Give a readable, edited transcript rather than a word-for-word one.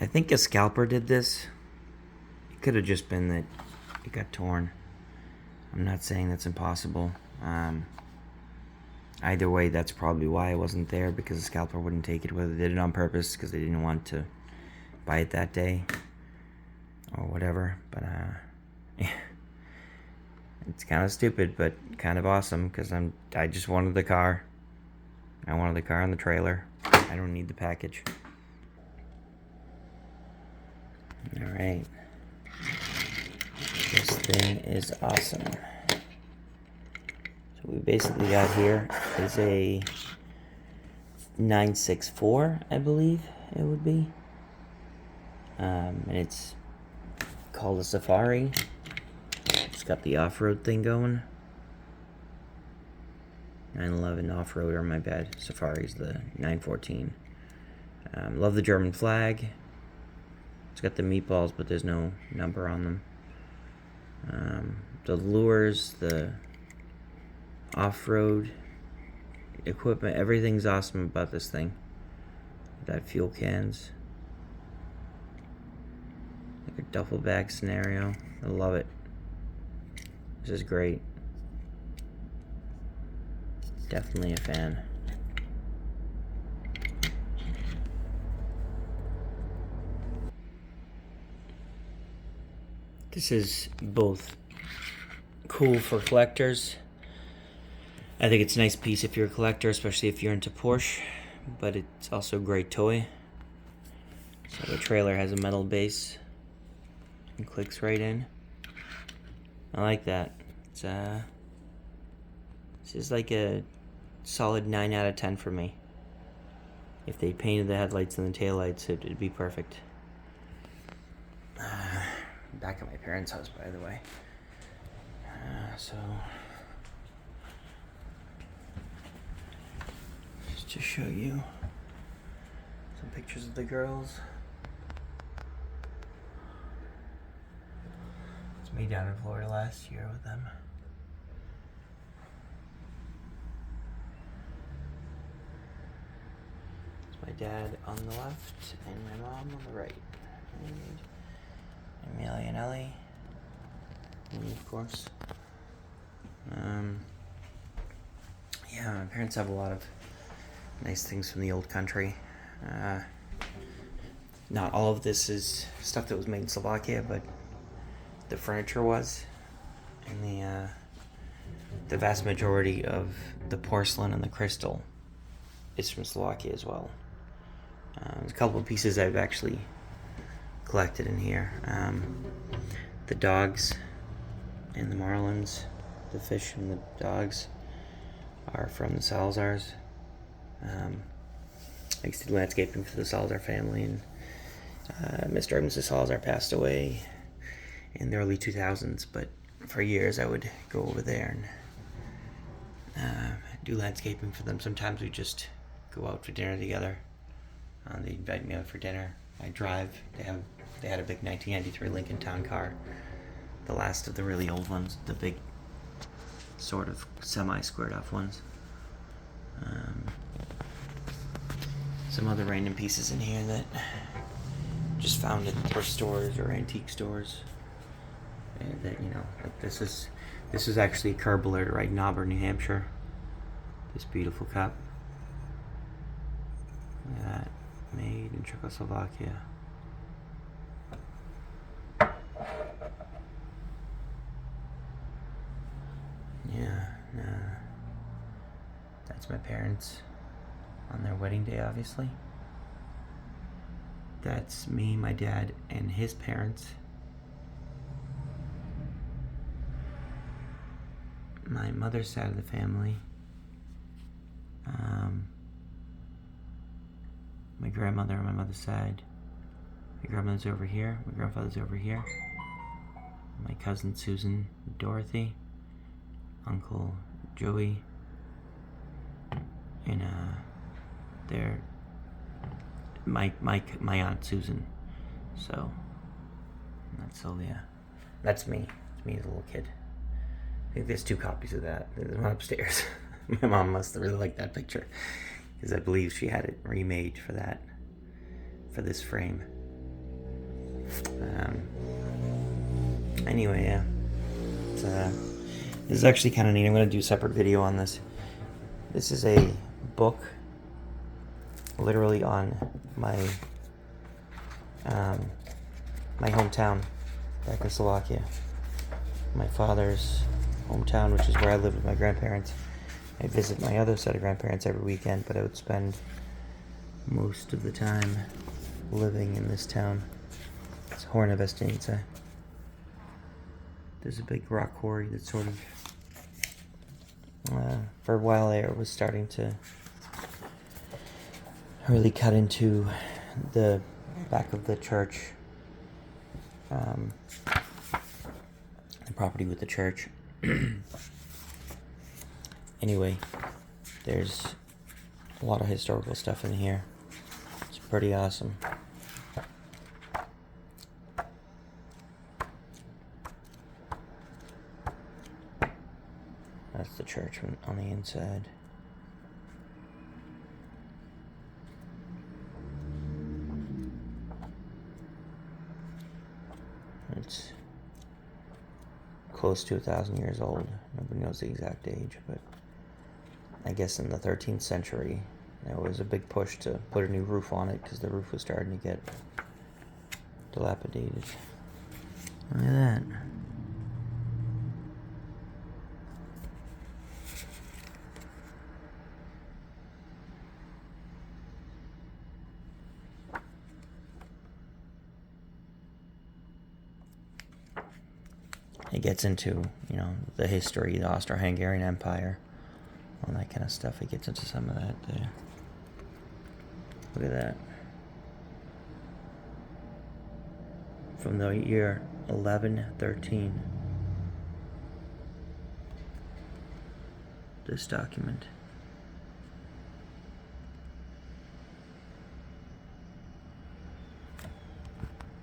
I think a scalper did this. It could have just been that it got torn. I'm not saying that's impossible. Either way, that's probably why I wasn't there, because the scalper wouldn't take it. Whether they did it on purpose because they didn't want to buy it that day or whatever. But yeah. It's kind of stupid, but kind of awesome, because I just wanted the car. I wanted the car and the trailer. I don't need the package. Alright. This thing is awesome. So we basically got here is a 964, I believe it would be. And it's called a Safari. It's got the off-road thing going. 911 off-roader, my bad. Safari's the 914. Love the German flag. It's got the meatballs, but there's no number on them. The lures, the off-road equipment, everything's awesome about this thing. Got fuel cans. Like a duffel bag scenario. I love it. This is great. Definitely a fan. This is both cool for collectors. I think it's a nice piece if you're a collector, especially if you're into Porsche, but it's also a great toy. So the trailer has a metal base and clicks right in. I like that. It's this is like a solid 9 out of 10 for me. If they painted the headlights and the taillights, it'd be perfect. Back at my parents' house, by the way. So just to show you some pictures of the girls. It's me down in Florida last year with them. It's my dad on the left and my mom on the right. And Amelia and Ellie, me, of course. Yeah, my parents have a lot of nice things from the old country. Not all of this is stuff that was made in Slovakia, but the furniture was, and the vast majority of the porcelain and the crystal is from Slovakia as well. There's a couple of pieces I've actually collected in here. The dogs and the marlins, the fish and the dogs are from the Salazars. I used to do landscaping for the Salazar family, and Mr. and Mrs. Salazar passed away in the early 2000s, but for years I would go over there and do landscaping for them. Sometimes we just go out for dinner together. They invite me out for dinner. I drive. They had a big 1993 Lincoln Town Car, the last of the really old ones, the big sort of semi-squared off ones. Some other random pieces in here that just found in thrift stores or antique stores. And that, you know, like this is actually a carburetor right in Auburn, New Hampshire. This beautiful cup. Look at that. Made in Czechoslovakia. Yeah, that's my parents on their wedding day, obviously. That's me, my dad, and his parents. My mother's side of the family. My grandmother on my mother's side. My grandmother's over here. My grandfather's over here. My cousin Susan, Dorothy. Uncle Joey. And they're my aunt Susan. So that's Sylvia. That's me. It's me as a little kid. I think there's 2 copies of that. There's one upstairs. My mom must have really liked that picture, because I believe she had it remade for this frame. Anyway, yeah. This is actually kind of neat. I'm going to do a separate video on this. This is a book literally on my my hometown back in Slovakia. My father's hometown, which is where I lived with my grandparents. I visit my other set of grandparents every weekend, but I would spend most of the time living in this town. It's Horna Vestinca. There's a big rock quarry that sort of, for a while there, it was starting to really cut into the back of the church, the property with the church. Anyway, there's a lot of historical stuff in here. It's pretty awesome. That's the church on the inside. It's close to 1,000 years old. Nobody knows the exact age, but I guess in the 13th century there was a big push to put a new roof on it because the roof was starting to get dilapidated. Look at that. It gets into, the history, the Austro-Hungarian Empire, all that kind of stuff. It gets into some of that there. Look at that. From the year 1113. This document.